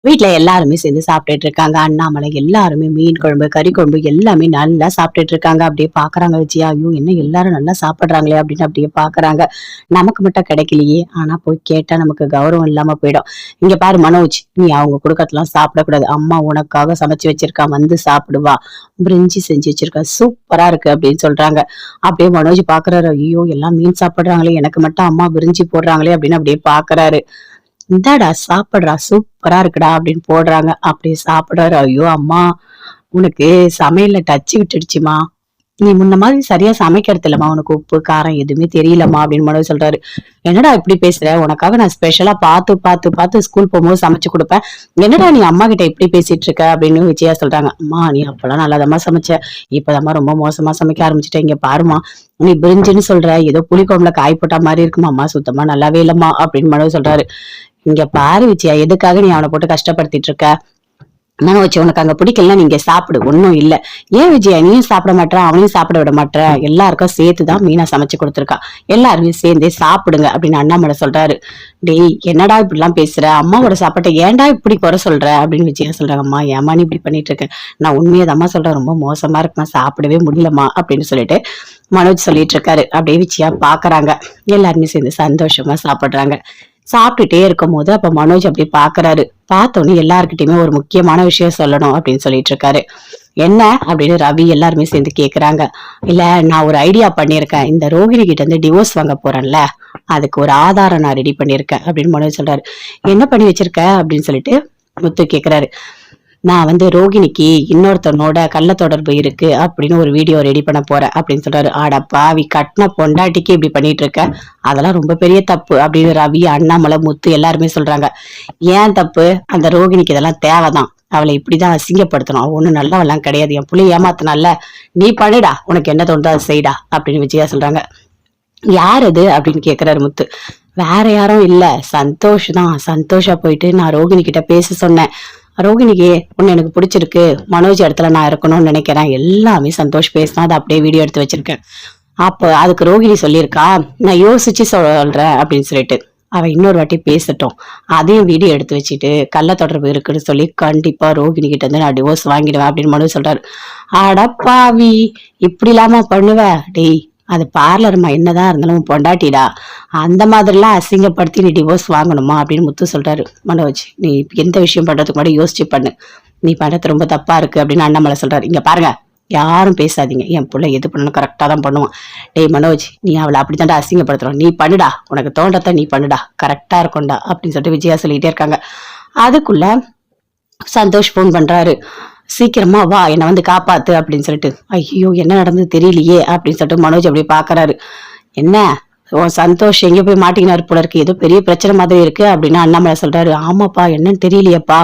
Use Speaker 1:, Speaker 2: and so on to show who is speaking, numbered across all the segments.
Speaker 1: வீட்டுல எல்லாருமே சேர்ந்து சாப்பிட்டுட்டு இருக்காங்க. அண்ணாமலை எல்லாருமே மீன் குழம்பு, கறி குழம்பு எல்லாமே நல்லா சாப்பிட்டுட்டு இருக்காங்க. அப்படியே பாக்குறாங்க விஜயா. ஐயோ என்ன எல்லாரும் நல்லா சாப்பிடுறாங்களே அப்படின்னு அப்படியே பாக்குறாங்க. நமக்கு மட்டும் கிடைக்கலையே. ஆனா போய் கேட்டா நமக்கு கௌரவம் இல்லாம போயிடும். இங்க பாரு மனோஜ், நீ அவங்க குடுக்கறதெல்லாம் சாப்பிடக்கூடாது. அம்மா உனக்காக சமைச்சு வச்சிருக்கா, வந்து சாப்பிடுவா. பிரிஞ்சி செஞ்சு வச்சிருக்கா, சூப்பரா இருக்கு அப்படின்னு சொல்றாங்க. அப்படியே மனோஜ் பாக்குறாரு. ஐயோ எல்லாம் மீன் சாப்பிடுறாங்களே, எனக்கு மட்டும் அம்மா பிரிஞ்சி போடுறாங்களே அப்படின்னு அப்படியே பாக்குறாரு. இந்தாடா சாப்பிடுறா, சூப்பரா இருக்குடா அப்படின்னு போடுறாங்க. அப்படியே சாப்பிடுறாரு. ஐயோ அம்மா, உனக்கு சமையல்ல டச்சு விட்டுடுச்சுமா, நீ முன்ன மாதிரி சரியா சமைக்கிறது இல்லம்மா, உனக்கு உப்பு காரம் எதுவுமே தெரியலம்மா அப்படின்னு மனோஜ் சொல்றாரு. என்னடா இப்படி பேசுற, உனக்காக நான் ஸ்பெஷலா பார்த்து பார்த்து பார்த்து ஸ்கூல் போகும்போது சமைச்சு கொடுப்பேன், என்னடா நீ அம்மா கிட்ட இப்படி பேசிட்டு இருக்க அப்படின்னு விஜயா சொல்றாங்க. அம்மா நீ அப்பெல்லாம் நல்லாதம்மா சமைச்ச, இப்பதாம்மா ரொம்ப மோசமா சமைக்க ஆரம்பிச்சுட்ட, இங்க பாருமா நீ பிரிஞ்சுன்னு சொல்ற, ஏதோ புளிக்குழம்புல காய் போட்ட மாதிரி இருக்குமா, அம்மா சுத்தமா நல்லாவே இல்லம்மா அப்படின்னு மனோஜ் சொல்றாரு. இங்க பாரு விஜயா, எதுக்காக நீ அவனை போட்டு கஷ்டப்படுத்திட்டு இருக்க, மனோஜ் உனக்கு அங்க பிடிக்கல, நீங்க சாப்பிடு, ஒன்னும் இல்ல. ஏன் விஜயா நீயும் சாப்பிட மாட்டா, அவனையும் சாப்பிட விட மாட்டா, எல்லாருக்கும் சேர்த்துதான் மீனா சமைச்சு கொடுத்துருக்கா, எல்லாருமே சேர்ந்தே சாப்பிடுங்க அப்படின்னு அண்ணாமலை சொல்றாரு. டேய் என்னடா இப்படி எல்லாம் பேசுற, அம்மாவோட சாப்பாட்டை ஏன்டா இப்படி குறை சொல்ற அப்படின்னு விஜயா சொல்றாங்க. அம்மா ஏமா நீ இப்படி பண்ணிட்டு இருக்க, நான் உண்மையதாம்மா சொல்றேன், ரொம்ப மோசமா இருக்குமா, சாப்பிடவே முடியலமா அப்படின்னு சொல்லிட்டு மனோஜ் சொல்லிட்டு இருக்காரு. அப்படியே விஜயா பாக்குறாங்க. எல்லாருமே சேர்ந்து சந்தோஷமா சாப்பிடுறாங்க. சாப்பிட்டுட்டே இருக்கும் போது அப்ப மனோஜ் அப்படி பாக்குறாரு. பார்த்தோன்னே எல்லாருக்கிட்டையுமே ஒரு முக்கியமான விஷயம் சொல்லணும் அப்படின்னு சொல்லிட்டு இருக்காரு. என்ன அப்படின்னு ரவி எல்லாருமே சேர்ந்து கேக்குறாங்க. இல்ல நான் ஒரு ஐடியா பண்ணிருக்கேன், இந்த ரோஹிணி கிட்ட இருந்து டிவோர்ஸ் வாங்க போறேன்ல, அதுக்கு ஒரு ஆதாரம் நான் ரெடி பண்ணிருக்கேன் அப்படின்னு மனோஜ் சொல்றாரு. என்ன பண்ணி வச்சிருக்க அப்படின்னு சொல்லிட்டு முத்து கேக்குறாரு. நான் வந்து ரோகிணிக்கு இன்னொருத்தனோட கள்ள தொடர்பு இருக்கு அப்படின்னு ஒரு வீடியோ ரெடி பண்ண போறேன் அப்படின்னு சொல்றாரு. ஆடா பாவி, கட்டின பொண்டாட்டிக்கு இப்படி பண்ணிட்டு இருக்க, அதெல்லாம் ரொம்ப பெரிய தப்பு அப்படின்னு ரவி, அண்ணாமலை, முத்து எல்லாருமே சொல்றாங்க. ஏன் தப்பு, அந்த ரோகிணிக்கு இதெல்லாம் தேவைதான், அவளை இப்படிதான் அசிங்கப்படுத்தணும், அவ ஒண்ணும் நல்லவெல்லாம் கிடையாது, என் புள்ளி ஏமாத்தினால, நீ பண்ணுடா, உனக்கு என்ன தோணுதோ அதை செய்டா அப்படின்னு விஜயா சொல்றாங்க. யார் அது அப்படின்னு கேக்குறாரு முத்து. வேற யாரும் இல்ல, சந்தோஷ் தான். சந்தோஷா போயிட்டு நான் ரோகிணி கிட்ட பேச சொன்னேன், ரோகிணிக்கு உன்னை எனக்கு பிடிச்சிருக்கு, மனோஜ் இடத்துல நான் இருக்கணும்னு நினைக்கிறேன், எல்லாமே சந்தோஷ் பேசினா அதை அப்படியே வீடியோ எடுத்து வச்சிருக்கேன். அப்ப அதுக்கு ரோகிணி சொல்லியிருக்கா, நான் யோசிச்சு சொல்றேன் அப்படின்னு சொல்லிட்டு, அவ இன்னொரு வாட்டி பேசட்டும், அதையும் வீடியோ எடுத்து வச்சுட்டு கள்ள தொடர்பு இருக்குன்னு சொல்லி கண்டிப்பா ரோகிணி கிட்ட இருந்து நான் டிவோர்ஸ் வாங்கிடுவேன் அப்படின்னு மனோஜ் சொல்றாரு. அடப்பாவி, இப்படி இல்லாம பண்ணுவ, டேய் அது பார்லர்மா, என்னதான் இருந்தாலும் பொண்டாட்டிடா, அந்த மாதிரிலாம் அசிங்கப்படுத்தி நீ டிவோர்ஸ் வாங்கணுமா அப்படின்னு முத்து சொல்றாரு. மனோஜ் நீ எந்த விஷயம் பண்றதுக்கு முன்னாடி யோசிச்சு பண்ணு, நீ பண்றது ரொம்ப தப்பா இருக்கு அப்படின்னு அண்ணாமலை சொல்றாரு. இங்க பாருங்க, யாரும் பேசாதீங்க, என் பிள்ளை எது பண்ணணும் கரெக்டா தான் பண்ணுவான். டேய் மனோஜ், நீ அவளை அப்படித்தாண்டா அசிங்கப்படுத்துறோம், நீ பண்ணுடா, உனக்கு தோன்றத நீ பண்ணுடா, கரெக்டா இருக்கும்டா அப்படின்னு சொல்லிட்டு விஜயா சொல்லிட்டே இருக்காங்க. அதுக்குள்ள சந்தோஷ் போன் பண்றாரு. சீக்கிரமா வா, என்னை வந்து காப்பாத்து அப்படின்னு சொல்லிட்டு. ஐயோ என்ன நடந்தது தெரியலையே அப்படின்னு சொல்லிட்டு மனோஜ் அப்படியே பாக்குறாரு. என்ன சந்தோஷ் எங்க போய் மாட்டிக்கினாரு போல இருக்கு, ஏதோ பெரிய பிரச்சனை மாதிரி இருக்கு அப்படின்னு அண்ணாமலை சொல்றாரு. ஆமாப்பா என்னன்னு தெரியலையப்பா,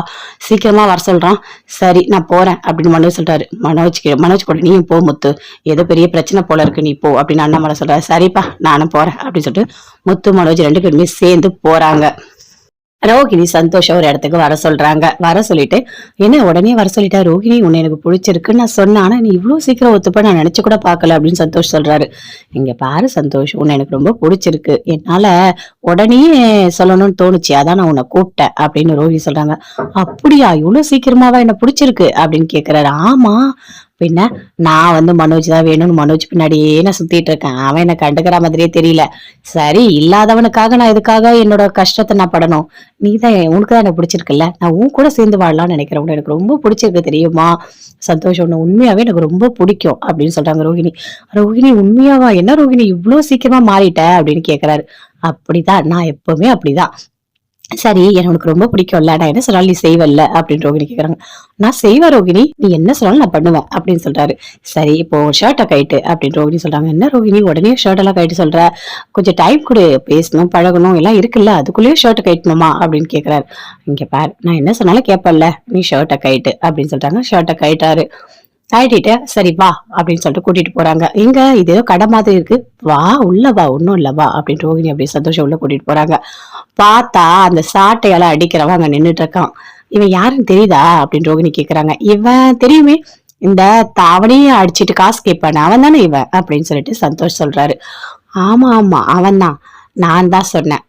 Speaker 1: சீக்கிரமா வர சொல்றான். சரி நான் போறேன் அப்படின்னு மனோஜ் சொல்றாரு. மனோஜ் கூட நீயும் போ முத்து, ஏதோ பெரிய பிரச்சனை போல இருக்கு, நீ போ அப்படின்னு அண்ணாமலை சொல்றாரு. சரிப்பா நானும் போறேன் அப்படின்னு சொல்லிட்டு முத்து மனோஜ் ரெண்டு பேருமே சேர்ந்து போறாங்க. ரோகிணி சந்தோஷம் ஒரு இடத்துக்கு வர சொல்றாங்க. வர சொல்லிட்டு, என்ன உடனே வர சொல்லிட்டா, ரோகிணி உன்னை எனக்கு பிடிச்சிருக்குன்னு நான் சொன்னேன், ஆனா நீ இவ்வளவு சீக்கிரம் ஒத்துப்ப நான் நினைச்சு கூட பாக்கல அப்படின்னு சந்தோஷ் சொல்றாரு. இங்க பாரு சந்தோஷ், உன்னை எனக்கு ரொம்ப பிடிச்சிருக்கு, என்னால உடனே சொல்லணும்னு தோணுச்சு, அதான் நான் உன்னை கூப்பிட்டேன் அப்படின்னு ரோஹிணி சொல்றாங்க. அப்படியா, இவ்வளவு சீக்கிரமாவா என்ன பிடிச்சிருக்கு அப்படின்னு கேக்குறாரு. ஆமா பின்ன, நான் வந்து மனோஜ் தான் வேணும்னு மனோஜ் பின்னாடியே நான் சுத்திட்டு இருக்கேன், அவன் என்ன கண்டுக்கிற மாதிரியே தெரியல. சரி இல்லாதவனுக்காக நான் இதுக்காக என்னோட கஷ்டத்தை நான் படணும், நீதான் உனக்கு தான் எனக்கு பிடிச்சிருக்குல்ல, நான் உன் கூட சேர்ந்து வாழலாம்னு நினைக்கிறேன், உன்னை எனக்கு ரொம்ப பிடிச்சிருக்கு தெரியுமா சந்தோஷம், உன்னை உண்மையாவே எனக்கு ரொம்ப பிடிக்கும் அப்படின்னு சொல்றாங்க ரோஹிணி. ரோஹிணி உண்மையாவா, என்ன ரோஹிணி இவ்வளவு சீக்கிரமா மாறிட்ட அப்படின்னு கேக்குறாரு. அப்படிதான், நான் எப்பவுமே அப்படிதான். சரி எனக்கு ரொம்ப பிடிக்கும்ல, நான் என்ன சொன்னாலும் நீ செய்வல்ல அப்படின்னு ரோகிணி கேக்குறாங்க. நான் செய்வேன் ரோகிணி, நீ என்ன சொன்னாலும் நான் பண்ணுவேன் அப்படின்னு சொல்றாரு. சரி இப்போ ஷர்ட்டை கைட்டு அப்படின்னு ரோகிணி சொல்றாங்க. என்ன ரோகிணி உடனே ஷர்ட் எல்லாம் கைட்டு சொல்ற, கொஞ்சம் டைம் கொடு, பேசணும் பழகணும் எல்லாம் இருக்குல்ல, அதுக்குள்ளேயே ஷர்ட்டை கைட்டணுமா அப்படின்னு கேக்குறாரு. இங்க பாரு, நான் என்ன சொன்னாலும் கேட்பல்ல, நீ ஷர்ட்டை கைட்டு அப்படின்னு சொல்றாங்க. ஷர்ட்டை கைட்டாரு. ஆயிட்டு சரி வா அப்படின்னு சொல்லிட்டு கூட்டிட்டு போறாங்க. எங்க இது ஏதோ கடை மாதிரி இருக்கு, வா உள்ள வா, ஒன்னும் இல்ல வா அப்படின்னு ரோகிணி அப்படியே சந்தோஷம் உள்ள கூட்டிட்டு போறாங்க. பார்த்தா அந்த சாட்டையால அடிக்கிறவன் அங்க நின்னுட்டு இருக்கான். இவன் யாருன்னு தெரியுதா அப்படின்னு ரோகிணி கேக்குறாங்க. இவன் தெரியுமே, இந்த தாவணியை அடிச்சிட்டு காசு கேட்பானே அவன் தானே இவன் அப்படின்னு சொல்லிட்டு சந்தோஷ் சொல்றாரு. ஆமா ஆமா அவன் தான், நான் தான் சொன்னேன்,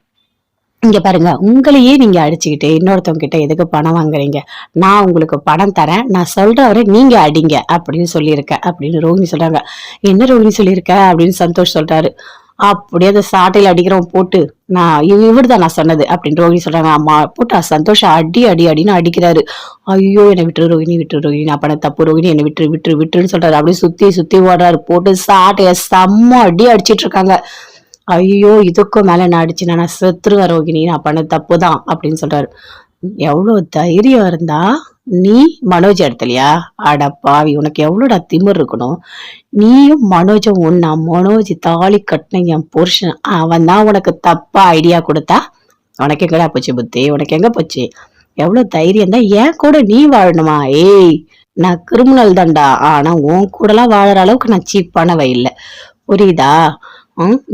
Speaker 1: இங்க பாருங்க, உங்களையே நீங்க அடிச்சுக்கிட்டு இன்னொருத்தவங்க கிட்ட எதுக்கு பணம் வாங்குறீங்க? நான் உங்களுக்கு பணம் தரேன். நான் சொல்ற வரை நீங்க அடிங்க அப்படின்னு சொல்லியிருக்கேன் அப்படின்னு ரோகிணி சொல்றாங்க. என்ன ரோகிணி சொல்லியிருக்க அப்படின்னு சந்தோஷ் சொல்றாரு. அப்படியே அந்த சாட்டையில அடிக்கிறவன் போட்டு நான் இவர்தான் நான் சொன்னது அப்படின்னு ரோகிணி சொல்றாங்க. ஆமா போட்டா சந்தோஷம் அடி அடி அடின்னு அடிக்கிறாரு. ஐயோ என்னை விட்டுரு ரோகிணி விட்டுரு ரோகிணி நான் பண்ண தப்பு ரோகிணி என்னை விட்டுரு விட்டுரு விட்டுருன்னு சொல்றாரு. அப்படியே சுத்தி சுத்தி ஓடுறாரு. போட்டு சாட்டைய செம்ம அடி அடிச்சிட்டு இருக்காங்க. ஐயோ இதுக்கும் மேல நான் அடிச்சுனா நான் செத்துருவேன் ரோகிணி நான் பண்ண தப்புதான் அப்படின்னு சொல்றாரு. எவ்வளவு தைரியம் இருந்தா நீ மனோஜ் இடத்துலயா? அட பாவி உனக்கு எவ்வளோடா திமிர் இருக்கணும். நீயும் மனோஜும் ஒன்னா? மனோஜ் தாலி கட்டின என் புருஷன், அவன் தான் உனக்கு தப்பா ஐடியா கொடுத்தா? உனக்கு எங்கடா போச்சு புத்தி? உனக்கு எங்க போச்சு? எவ்வளவு தைரியம் தான் என் கூட நீ வாழணுமா? ஏய் நான் கிரிமினல் தான்டா, ஆனா உன் கூட எல்லாம் வாழற அளவுக்கு நான் சீப்பானவ இல்ல, புரியுதா?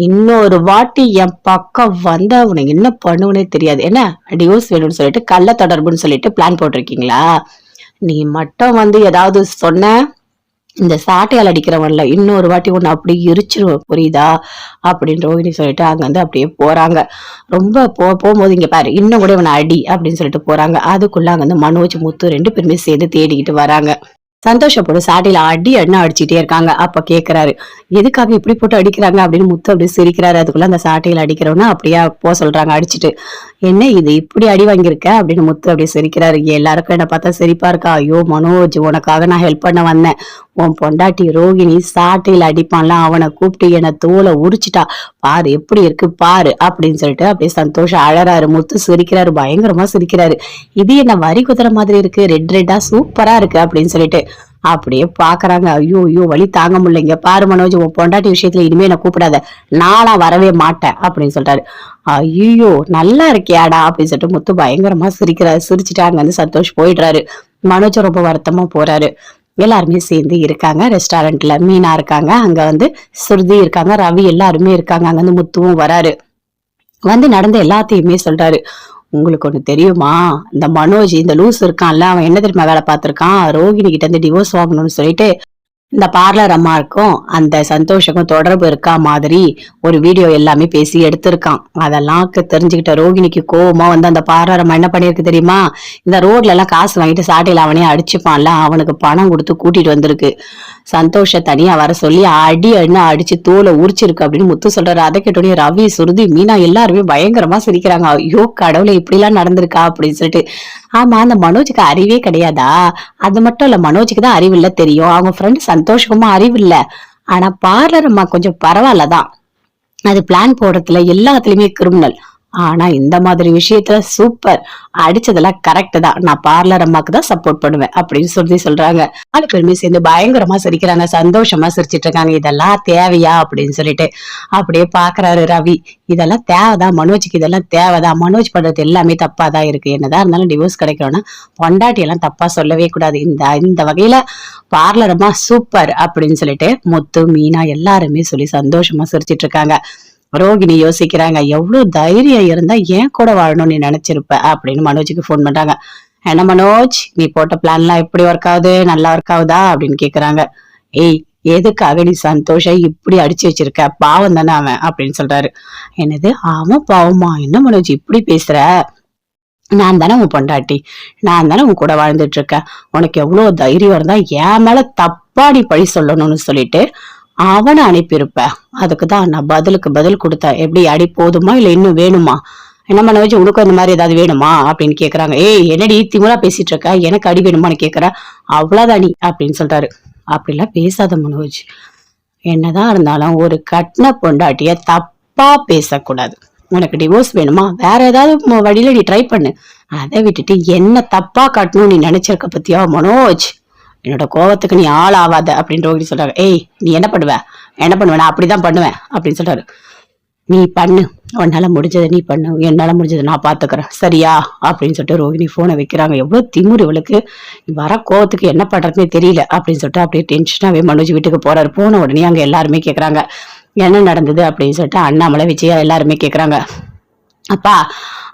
Speaker 1: இன்னொரு வாட்டி என் பக்கம் வந்தா உனக்கு என்ன பண்ணுவனே தெரியாது. என்ன டிவோர்ஸ் வேணும்னு சொல்லிட்டு கள்ள தொடர்புன்னு சொல்லிட்டு பிளான் போட்டிருக்கீங்களா? நீ மட்டும் வந்து ஏதாவது சொன்ன இந்த சாட்டையால் அடிக்கிறவன்ல இன்னொரு வாட்டி ஒண்ணு அப்படியே எரிச்சிருவேன், புரியுதா? அப்படின்னு ரோஹிணி சொல்லிட்டு அங்க வந்து அப்படியே போறாங்க. ரொம்ப போகும்போது இங்க பாரு இன்னும் கூட இவனை அடி அப்படின்னு சொல்லிட்டு போறாங்க. அதுக்குள்ள அங்க வந்து மனோஜ் முத்து 2 பேருமே சேர்ந்து தேடிக்கிட்டு வராங்க. சந்தோஷப்படும் சாட்டையில அடி அண்ணா அடிச்சுட்டே இருக்காங்க. அப்ப கேக்குறாரு, எதுக்காக இப்படி போட்டு அடிக்கிறாங்க அப்படின்னு முத்து அப்படியே சிரிக்கிறாரு. அதுக்குள்ள அந்த சாட்டையில அடிக்கிறவனா அப்படியே போ சொல்றாங்க அடிச்சுட்டு. என்ன இது இப்படி அடி வாங்கியிருக்க அப்படின்னு முத்து அப்படியே சிரிக்கிறாரு. எல்லாருக்கும் என்ன பார்த்தா சிரிப்பா இருக்கா. ஐயோ மனோஜ் உனக்காக நான் ஹெல்ப் பண்ண வந்தேன். உன் பொண்டாட்டி ரோகிணி சாட்டையில அடிப்பான்ல அவனை கூப்பிட்டு என்ன தோலை உரிச்சிட்டா பாரு எப்படி இருக்கு பாரு அப்படின்னு சொல்லிட்டு அப்படியே சந்தோஷம் அழறாரு. முத்து சிரிக்கிறாரு, பயங்கரமா சிரிக்கிறாரு. இது என்ன வரி குதிரை மாதிரி இருக்கு, ரெட் ரெட்டா சூப்பரா இருக்கு அப்படின்னு சொல்லிட்டு அப்படியே பாக்குறாங்க. ஐயோ ஐயோ வலி தாங்க முடியலைங்க. பாரு மனோஜ் உன் பொண்டாட்டி விஷயத்துல இனிமே என்ன கூப்பிடாத, நானா வரவே மாட்டேன் அப்படின்னு சொல்றாரு. ஐயோ நல்லா இருக்கியாடா அப்படின்னு சொல்லிட்டு முத்து பயங்கரமா சிரிக்கிறாரு. சிரிச்சுட்டு அங்க வந்து சந்தோஷ் போயிடுறாரு. மனோஜ் ரொம்ப வருத்தமா போறாரு. எல்லாருமே சேர்ந்து இருக்காங்க ரெஸ்டாரண்ட்ல. மீனா இருக்காங்க, அங்க வந்து சுருதி இருக்காங்க, ரவி எல்லாருமே இருக்காங்க. அங்க வந்து முத்துவும் வராரு. வந்து நடந்த எல்லாத்தையுமே சொல்றாரு. உங்களுக்கு ஒண்ணு தெரியுமா, இந்த மனோஜ் இந்த லூஸ் இருக்கான்ல அவன் என்ன தெரியுமா வேலை பார்த்திருக்கான், ரோகிணி கிட்ட இருந்து டிவோர்ஸ் வாங்கணும்னு சொல்லிட்டு இந்த பார்லர் அம்மாருக்கும் அந்த சந்தோஷக்கும் தொடர்பு இருக்கா மாதிரி ஒரு வீடியோ எல்லாமே பேசி எடுத்திருக்கான். அதெல்லாம் தெரிஞ்சுக்கிட்ட ரோகிணிக்கு கோவமா வந்து அந்த பார்லர் அம்மா என்ன பண்ணிருக்கு தெரியுமா, இந்த ரோட்ல எல்லாம் காசு வாங்கிட்டு சாட்டையில அவனே அடிச்சுப்பான்ல அவனுக்கு பணம் கொடுத்து கூட்டிட்டு வந்திருக்கு. சந்தோஷ தனியா வர சொல்லி அடி அடிச்சு தோலை உரிச்சிருக்கு அப்படின்னு முத்து சொல்றாரு. அதை கேட்டோடனே ரவி சுருதி மீனா எல்லாருமே பயங்கரமா சிரிக்கிறாங்க. ஐயோ கடவுளை இப்படி எல்லாம் நடந்திருக்கா அப்படின்னு சொல்லிட்டு. ஆமா அந்த மனோஜுக்கு அறிவே கிடையாதா? அது மட்டும் இல்ல மனோஜுக்கு தான் அறிவு இல்ல தெரியும், அவங்க ஃப்ரெண்ட் சந்தோஷமா அறிவு இல்ல. ஆனா பார்லர் அம்மா கொஞ்சம் பரவாயில்லதான், அது பிளான் போடுறதுல எல்லாத்துலயுமே கிரிமினல். ஆனா இந்த மாதிரி விஷயத்துல சூப்பர், அடிச்சதெல்லாம் கரெக்ட் தான், நான் பார்லர் அம்மாக்கு தான் சப்போர்ட் பண்ணுவேன் அப்படின்னு சொல்லி சொல்றாங்க. 4 பேருமே சேர்ந்து பயங்கரமா சிரிக்கிறாங்க, சந்தோஷமா சிரிச்சிட்டு இருக்காங்க. இதெல்லாம் தேவையா அப்படின்னு சொல்லிட்டு அப்படியே பாக்குறாரு ரவி. இதெல்லாம் தேவைதான் மனோஜுக்கு, இதெல்லாம் தேவைதான், மனோஜ் பண்றது எல்லாமே தப்பா தான் இருக்கு. என்னதான் இருந்தாலும் டிவோர்ஸ் கிடைக்கணும்னா பொண்டாட்டி எல்லாம் தப்பா சொல்லவே கூடாது. இந்த வகையில பார்லர் அம்மா சூப்பர் அப்படின்னு சொல்லிட்டு முத்து மீனா எல்லாருமே சொல்லி சந்தோஷமா சிரிச்சிட்டு இருக்காங்க. ரோகிணி யோசிக்கிறாங்க, எவ்வளவு தைரியம் இருந்தா ஏன் கூட வாழணும்னு நீ நினைச்சிருப்ப அப்படின்னு மனோஜுக்கு போன் பண்றாங்க. என்ன மனோஜ் நீ போட்ட பிளான் எல்லாம் எப்படி ஒர்க் ஆகுது, நல்லா ஒர்க் ஆகுதா அப்படின்னு கேக்குறாங்க. ஏய் எதுக்காக நீ சந்தோஷம் இப்படி அடிச்சு வச்சிருக்க, பாவம் தானே அவன் அப்படின்னு சொல்றாரு. என்னது அவன் பாவமா, என்ன மனோஜ் இப்படி பேசுற, நான் தானே உன் பொண்டாட்டி, நான் தானே உன் கூட வாழ்ந்துட்டு இருக்கேன், உனக்கு எவ்வளவு தைரியம் இருந்தா என் மேல தப்பா நீ பழி சொல்லணும்னு சொல்லிட்டு அவனை அனுப்பியிருப்ப. அதுக்குதான் நான் பதிலுக்கு பதில் கொடுத்தேன். எப்படி அடி போதுமா இல்ல இன்னும் வேணுமா, என்ன பண்ண வச்சு உனக்கும் இந்த மாதிரி ஏதாவது வேணுமா அப்படின்னு கேக்குறாங்க. ஏய் என்னடி திமுறா பேசிட்டு இருக்க, எனக்கு அடி வேணுமான்னு கேக்குற, அவ்வளவுதான் நீ அப்படின்னு சொல்றாரு. அப்படிலாம் பேசாத மனோஜ், என்னதான் இருந்தாலும் ஒரு கட்டின பொண்டாட்டிய தப்பா பேசக்கூடாது. உனக்கு டிவோர்ஸ் வேணுமா வேற ஏதாவது வழியில நீ ட்ரை பண்ணு, அதை விட்டுட்டு என்ன தப்பா காட்டணும் நீ நினைச்சிருக்க பத்தியா மனோஜ், என்னோட கோவத்துக்கு நீ ஆள் ஆவாத அப்படின்னு ரோகிணி சொல்றாரு. ஏய் நீ என்ன பண்ணுவ, என்ன பண்ணுவேன், நான் அப்படிதான் பண்ணுவேன் அப்படின்னு சொல்றாரு. நீ பண்ணு, உன்னால முடிஞ்சதை நீ பண்ணு, என்னால முடிஞ்சதை நான் பாத்துக்கிறேன் சரியா அப்படின்னு சொல்லிட்டு ரோகிணி போனை வைக்கிறாங்க. எவ்வளவு திமுரு இவளுக்கு, வர கோவத்துக்கு என்ன பண்றதுன்னே தெரியல அப்படின்னு சொல்லிட்டு அப்படியே டென்ஷனாவே மனோஜ் வீட்டுக்கு போறாரு. போன உடனே அங்க எல்லாருமே கேக்குறாங்க என்ன நடந்தது அப்படின்னு சொல்லிட்டு அண்ணாமலை விஜயா எல்லாருமே கேக்குறாங்க. அப்பா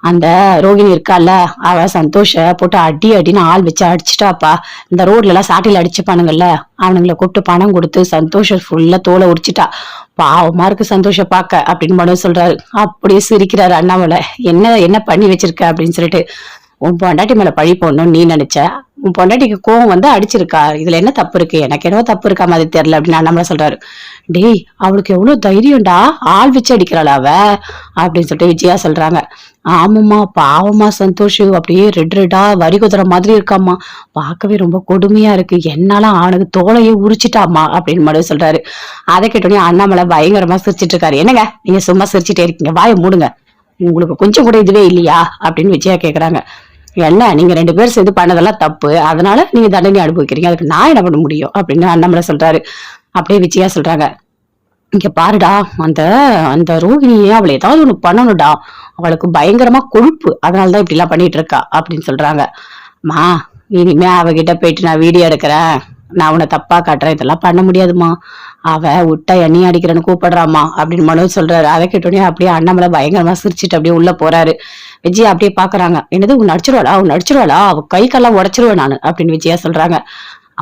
Speaker 1: அந்த ரோகிணி இருக்கால, அவ சந்தோஷ போட்டு அடி அடின்னு ஆள் வச்சு அடிச்சுட்டாப்பா. இந்த ரோட்ல எல்லாம் சாட்டையில அடிச்சுப்பானுங்கல்ல, அவனுங்களை கூப்பிட்டு பணம் கொடுத்து சந்தோஷம் ஃபுல்லா தோலை உரிச்சிட்டா. பாவமா இருக்கு சந்தோஷம் பார்க்க அப்படின்னு மனோஜ் சொல்றாரு. அப்படியே சிரிக்கிறாரு அண்ணாமலை. என்ன என்ன பண்ணி வச்சிருக்க அப்படின்னு சொல்லிட்டு. உன் பொண்டாட்டி மேல பழி போடணும்னு நீ நினைச்ச, உன் பொண்டாட்டிக்கு கோவம் வந்து அடிச்சிருக்கா, இதுல என்ன தப்பு இருக்கு, எனக்கு என்னவோ தப்பு இருக்கா மாதிரி தெரியல அப்படின்னு அண்ணாமலை சொல்றாரு. டேய் அவளுக்கு எவ்வளவு தைரியம்டா, ஆள் வச்சு அடிக்கிறாள் அவ அப்படின்னு சொல்லிட்டு விஜயா சொல்றாங்க. ஆமாம்மா பாவமா சந்தோஷ் அப்படியே ரெட் ரெட்டா வரி குதிரை மாதிரி இருக்காம்மா, பார்க்கவே ரொம்ப கொடுமையா இருக்கு, என்னால அவனுக்கு தோலையே உரிச்சிட்டாமா அப்படின்னு மனு சொல்றாரு. அதை கேட்டோடனே அண்ணாமலை பயங்கரமா சிரிச்சிட்டு இருக்காரு. என்னங்க நீங்க சும்மா சிரிச்சுட்டே இருக்கீங்க, வாயை மூடுங்க, உங்களுக்கு கொஞ்சம் கூட இதுவே இல்லையா அப்படின்னு விஜயா கேக்குறாங்க. என்ன நீங்க 2 பேர் சேர்ந்து பண்ணதெல்லாம் தப்பு, அதனால நீங்க தண்டனை அனுபவிக்கிறீங்க, அதுக்கு நான் என்ன பண்ண முடியும் அப்படின்னு அண்ணாமலை சொல்றாரு. அப்படியே விஜயா சொல்றாங்க. இங்க பாருடா, அந்த அந்த ரோகிணியே அவளை ஏதாவது ஒண்ணு பண்ணணும்டா, அவளுக்கு பயங்கரமா கொழுப்பு, அதனாலதான் இப்படி எல்லாம் பண்ணிட்டு இருக்கா அப்படின்னு சொல்றாங்க. மா இனிமே அவகிட்ட போயிட்டு நான் வீடியோ எடுக்கிறேன், நான் உன்னை தப்பா காட்டுறேன், இதெல்லாம் பண்ண முடியாதுமா, அவ விட்டா எண்ணெய் அடிக்கிறேன்னு கூப்பிடுறாமா அப்படின்னு மனோஜ் சொல்றாரு. அதை கேட்டோடனே அப்படியே அண்ணாமலை பயங்கரமா சிரிச்சுட்டு அப்படியே உள்ள போறாரு. விஜயா அப்படியே பாக்குறாங்க. என்னது உன் அடிச்சிருவாளா, அவ கை கால்லாம் உடைச்சிருவேன் நானு அப்படின்னு விஜயா சொல்றாங்க.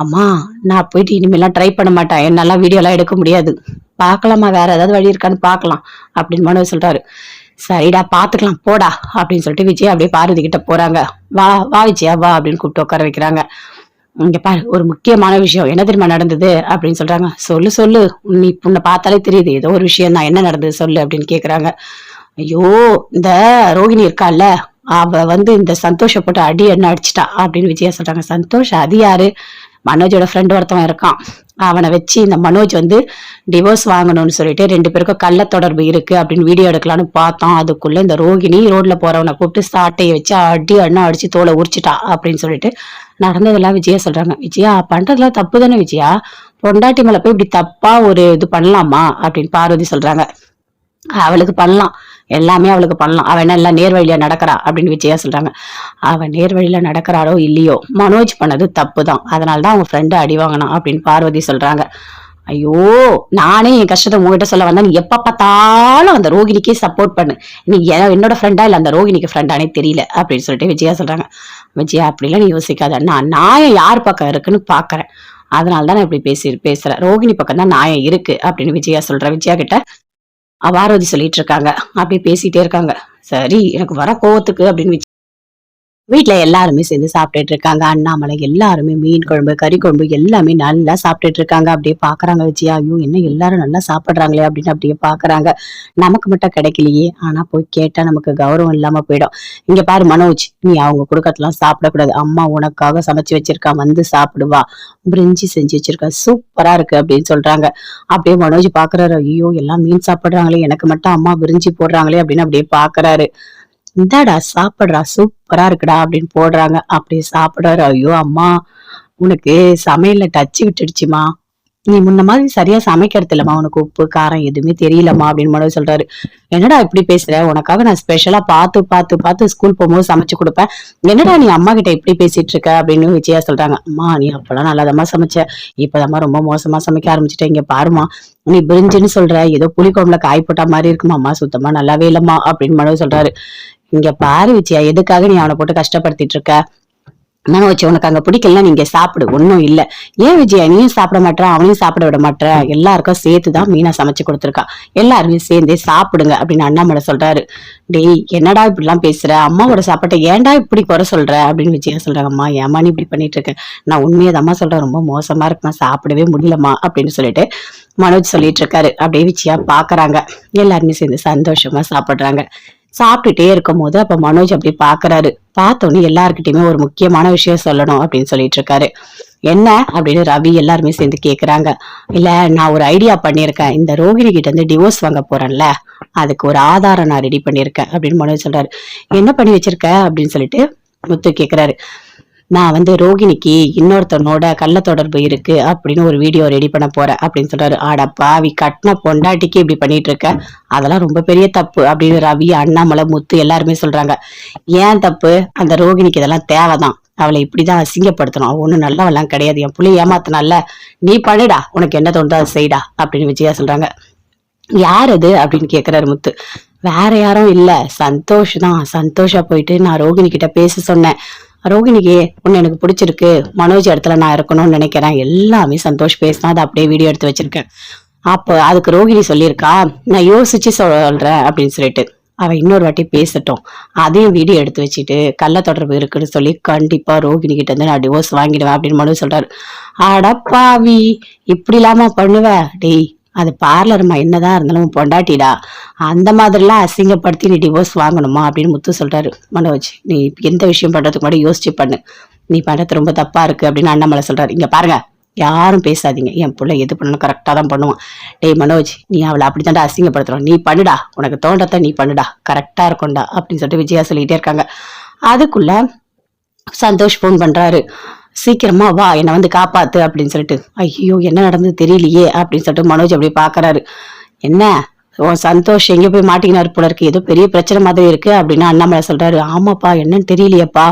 Speaker 1: அம்மா நான் போயிட்டு இனிமேலாம் ட்ரை பண்ண மாட்டேன், என்னால வீடியோ எல்லாம் எடுக்க முடியாது, பாக்கலாமா வேற ஏதாவது வழி இருக்கான்னு பாக்கலாம் அப்படின்னு மனோஜ் சொல்றாரு. சரிடா பாத்துக்கலாம் போடா அப்படின்னு சொல்லிட்டு விஜயா அப்படியே பார்வதி கிட்ட போறாங்க. வா வா விஜயா வா அப்படின்னு கூப்பிட்டு உட்கார வைக்கிறாங்க. இங்க பாரு ஒரு முக்கியமான விஷயம், என்ன தெரியுமா நடந்தது அப்படின்னு சொல்றாங்க. சொல்லு சொல்லு, நீ உன்னை பார்த்தாலே தெரியுது ஏதோ ஒரு விஷயம் தான், என்ன நடந்தது சொல்லு அப்படின்னு கேக்குறாங்க. ஐயோ இந்த ரோகிணி இருக்கால, அவ வந்து இந்த சந்தோஷ போட்டு அடி என்ன அடிச்சிட்டா அப்படின்னு விஜயா சொல்றாங்க. சந்தோஷ் அது யாரு? மனோஜோட ஃப்ரெண்ட் ஒருத்தவன் இருக்கான், அவனை வச்சு இந்த மனோஜ் வந்து டிவோர்ஸ் வாங்கணும்னு சொல்லிட்டு 2 பேருக்கும் கள்ள தொடர்பு இருக்கு அப்படின்னு வீடியோ எடுக்கலாம்னு பார்த்தோம், அதுக்குள்ள இந்த ரோகிணி ரோட்ல போறவனை கூப்பிட்டு சாட்டையை வச்சு அடி அண்ணா அடிச்சு தோலை உரிச்சிட்டா அப்படின்னு சொல்லிட்டு நடந்ததெல்லாம் விஜயா சொல்றாங்க. விஜயா பண்றதுலாம் தப்பு தானே விஜயா, பொண்டாட்டி மேல போய் இப்படி தப்பா ஒரு இது பண்ணலாமா அப்படின்னு பார்வதி சொல்றாங்க. அவளுக்கு பண்ணலாம், எல்லாமே அவளுக்கு பண்ணலாம், அவ என்ன எல்லாம் நேர்வழியா நடக்கிறா அப்படின்னு விஜயா சொல்றாங்க. அவ நேர்வழியில நடக்கிறாளோ இல்லையோ, மனோஜ் பண்ணது தப்பு தான், அதனாலதான் அவங்க ஃப்ரெண்டு அடி வாங்கணும் அப்படின்னு பார்வதி சொல்றாங்க. ஐயோ நானே என் கஷ்டத்தை உங்ககிட்ட சொல்ல வந்தா, நீ எப்ப பார்த்தாலும் அந்த ரோகிணிக்கே சப்போர்ட் பண்ணு, நீ என்னோட ஃப்ரெண்டா இல்ல அந்த ரோகிணிக்கு ஃப்ரெண்டானே தெரியல அப்படின்னு சொல்லிட்டு விஜயா சொல்றாங்க. விஜயா அப்படிலாம் நீ யோசிக்காத, நான் நியாயம் யார் பக்கம் இருக்குன்னு பாக்குறேன், அதனாலதான் நான் இப்படி பேசுறேன், ரோகிணி பக்கம் தான் நியாயம் இருக்கு அப்படின்னு விஜயா சொல்ற. விஜயா கிட்ட பார்வதி சொல்லிட்டு இருக்காங்க. அப்படியே பேசிட்டே இருக்காங்க. சரி எனக்கு வர கோவத்துக்கு அப்படின்னு வீட்டுல எல்லாருமே சேர்ந்து சாப்பிட்டுட்டு இருக்காங்க. அண்ணாமலை எல்லாருமே மீன் குழம்பு கறி குழம்பு எல்லாமே நல்லா சாப்பிட்டுட்டு இருக்காங்க. அப்படியே பாக்குறாங்க விஜயா, ஐயோ என்ன எல்லாரும் நல்லா சாப்பிடுறாங்களே அப்படின்னு அப்படியே பாக்குறாங்க. நமக்கு மட்டும் கிடைக்கலையே, ஆனா போய் கேட்டா நமக்கு கௌரவம் இல்லாம போயிடும். இங்க பாரு மனோஜ், நீ அவங்க குடுக்கத்தெல்லாம் சாப்பிடக்கூடாது, அம்மா உனக்காக சமைச்சு வச்சிருக்கா, வந்து சாப்பிடுவா, பிரிஞ்சி செஞ்சு வச்சிருக்கா, சூப்பரா இருக்கு அப்படின்னு சொல்றாங்க. அப்படியே மனோஜ் பாக்குறாரு, ஐயோ எல்லாம் மீன் சாப்பிடுறாங்களே, எனக்கு மட்டும் அம்மா பிரிஞ்சி போடுறாங்களே அப்படின்னு அப்படியே பாக்குறாரு. இந்தாடா சாப்பிடுறா சூப்பரா இருக்குடா அப்படின்னு போடுறாங்க. அப்படியே சாப்பிடுறாரு. ஐயோ அம்மா உனக்கு சமையல்ல டச்சு விட்டுடுச்சுமா, நீ முன்ன மாதிரி சரியா சமைக்கிறது இல்லம்மா, உனக்கு உப்பு காரம் எதுவுமே தெரியலம்மா அப்படின்னு மனோஜ் சொல்றாரு. என்னடா இப்படி பேசுற, உனக்காக நான் ஸ்பெஷலா பார்த்து ஸ்கூல் போகும்போது சமைச்சு கொடுப்பேன், என்னடா நீ அம்மா கிட்ட இப்படி பேசிட்டு இருக்க அப்படின்னு விஜயா சொல்றாங்க. அம்மா நீ அப்பெல்லாம் நல்லாதம்மா சமைச்ச, இப்பதாம்மா ரொம்ப மோசமா சமைக்க ஆரம்பிச்சுட்ட, இங்க பாருமா நீ பிரிஞ்சுன்னு சொல்ற, ஏதோ புளிக்குழம்புல காய் போட்ட மாதிரி இருக்குமா, அம்மா சுத்தமா நல்லாவே இல்லம்மா அப்படின்னு மனோஜ் சொல்றாரு. இங்க பாரு விஜயா, எதுக்காக நீ அவனை போட்டு கஷ்டப்படுத்திட்டு இருக்க, மனோஜ் உனக்கு அங்க பிடிக்கல, நீங்க சாப்பிடு, ஒன்னும் இல்ல. ஏன் விஜயா நீயும் சாப்பிட மாட்டா, அவனையும் சாப்பிட விட மாட்டா, எல்லாருக்கும் சேர்த்துதான் மீனா சமைச்சு கொடுத்துருக்கா, எல்லாருமே சேர்ந்தே சாப்பிடுங்க அப்படின்னு அண்ணாமலை சொல்றாரு. டேய் என்னடா இப்படி எல்லாம் பேசுற, அம்மாவோட சாப்பாட்டை ஏன்டா இப்படி குறை சொல்ற அப்படின்னு விஜயா சொல்றாங்க. அம்மா ஏமா நீ இப்படி பண்ணிட்டு இருக்க, நான் உண்மையதாம்மா சொல்றேன், ரொம்ப மோசமா இருக்குமா, சாப்பிடவே முடியலமா அப்படின்னு சொல்லிட்டு மனோஜ் சொல்லிட்டு இருக்காரு. அப்படியே விஜயா பாக்குறாங்க. எல்லாருமே சேர்ந்து சந்தோஷமா சாப்பிடுறாங்க. சாப்பிட்டுட்டே இருக்கும் போது அப்ப மனோஜ் அப்படி பாக்குறாரு. பார்த்தோன்னே எல்லாருக்கிட்டையுமே ஒரு முக்கியமான விஷயம் சொல்லணும் அப்படின்னு சொல்லிட்டு இருக்காரு. என்ன அப்படின்னு ரவி எல்லாருமே சேர்ந்து கேக்குறாங்க. இல்ல நான் ஒரு ஐடியா பண்ணிருக்கேன், இந்த ரோகிணி கிட்ட இருந்து டிவோர்ஸ் வாங்க போறேன்ல, அதுக்கு ஒரு ஆதாரம் நான் ரெடி பண்ணிருக்கேன் அப்படின்னு மனோஜ் சொல்றாரு. என்ன பண்ணி வச்சிருக்க அப்படின்னு சொல்லிட்டு முத்து கேக்குறாரு. நான் வந்து ரோகிணிக்கு இன்னொருத்தனோட கள்ள தொடர்பு இருக்கு அப்படின்னு ஒரு வீடியோ ரெடி பண்ண போறேன் அப்படின்னு சொல்றாரு. ஆடா பாவி, கட்டின பொண்டாட்டிக்கு இப்படி பண்ணிட்டு இருக்க, அதெல்லாம் ரொம்ப பெரிய தப்பு அப்படின்னு ரவி அண்ணாமலை முத்து எல்லாருமே சொல்றாங்க. ஏன் தப்பு, அந்த ரோகிணிக்கு இதெல்லாம் தேவைதான், அவளை இப்படிதான் அசிங்கப்படுத்தணும், அவ ஒண்ணும் நல்லவெல்லாம் கிடையாது, என் புள்ளி ஏமாத்தினால, நீ பண்ணுடா, உனக்கு என்ன தோணுதோ அதை செய்டா அப்படின்னு விஜயா சொல்றாங்க. யார் அது அப்படின்னு கேக்குறாரு முத்து. வேற யாரும் இல்ல, சந்தோஷ் தான். சந்தோஷா போயிட்டு நான் ரோகிணி கிட்ட பேச சொன்னேன். ரோகிணிக்கு உன்னை எனக்கு பிடிச்சிருக்கு, மனோஜ் இடத்துல நான் இருக்கணும்னு நினைக்கிறேன், எல்லாமே சந்தோஷ் பேசினா அதை அப்படியே வீடியோ எடுத்து வச்சிருக்கேன். அப்ப அதுக்கு ரோகிணி சொல்லியிருக்கா, நான் யோசிச்சு சொல்றேன் அப்படின்னு சொல்லிட்டு. அவ இன்னொரு வாட்டி பேசட்டும், அதையும் வீடியோ எடுத்து வச்சுட்டு கள்ள தொடர்பு இருக்குன்னு சொல்லி கண்டிப்பா ரோகிணி கிட்ட இருந்து நான் டிவோர்ஸ் வாங்கிடுவேன் அப்படின்னு மனு சொல்றாரு. அடப்பாவி, இப்படி இல்லாம பண்ணுவ? டேய், அது பார்லர்மா, என்னதான் இருந்தாலும் உன் பொண்டாட்டிடா, அந்த மாதிரிலாம் அசிங்கப்படுத்தி நீ டிவோர்ஸ் வாங்கணுமா அப்படின்னு முத்து சொல்றாரு. மனோஜ், நீ எந்த விஷயம் பண்றதுக்கு முன்னாடி யோசிச்சு பண்ணு, நீ பண்றது ரொம்ப தப்பா இருக்கு அப்படின்னு அண்ணாமலை சொல்றாரு. இங்க பாருங்க, யாரும் பேசாதீங்க, என் பிள்ளை எது பண்ணணும் கரெக்டா தான் பண்ணுவான். டேய் மனோஜ், நீ அவளை அப்படித்தாண்டா அசிங்கப்படுத்துறோம், நீ பண்ணுடா, உனக்கு தோன்றத நீ பண்ணுடா, கரெக்டா இருக்கும்டா அப்படின்னு சொல்லிட்டு விஜயா சொல்லிட்டே இருக்காங்க. அதுக்குள்ள சந்தோஷ் போன் பண்றாரு. சீக்கிரமா வா, என்னை வந்து காப்பாத்து அப்படின்னு சொல்லிட்டு. ஐயோ, என்ன நடந்தது தெரியலையே அப்படின்னு சொல்லிட்டு மனோஜ் அப்படியே பாக்குறாரு. என்ன சந்தோஷ் எங்க போய் மாட்டிக்கினாரு போல இருக்கு, ஏதோ பெரிய பிரச்சனை மாதிரி இருக்கு அப்படின்னு அண்ணாமலை சொல்றாரு. ஆமாப்பா, என்னன்னு தெரியலையப்பா,